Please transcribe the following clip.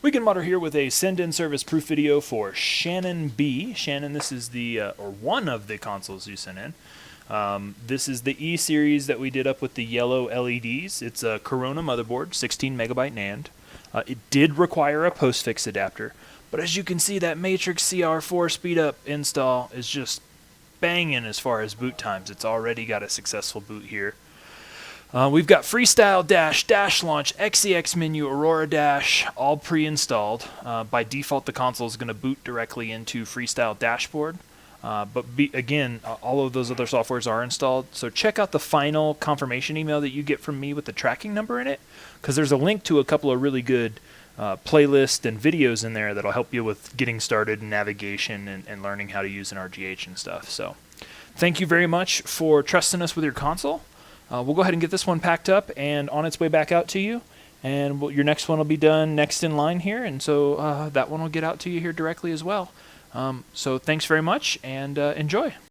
Weekend Modder here with a send-in service proof video for Shannon B. Shannon, this is the, or one of the consoles you sent in. This is the E series that we did up with the yellow LEDs. It's a Corona motherboard, 16 megabyte NAND. It did require a postfix adapter, but as you can see, that Matrix CR4 speed up install is just banging as far as boot times. It's already got a successful boot here. We've got Freestyle Dash, Dash Launch, XEX Menu, Aurora Dash, all pre-installed. By default, the console is going to boot directly into Freestyle Dashboard. Again, all of those other softwares are installed. So check out the final confirmation email that you get from me with the tracking number in it, because there's a link to a couple of really good playlists and videos in there that'll help you with getting started in navigation and learning how to use an RGH and stuff. So thank you very much for trusting us with your console. We'll go ahead and get this one packed up and on its way back out to you. And your next one will be done next in line here. And so that one will get out to you here directly as well. So thanks very much and enjoy.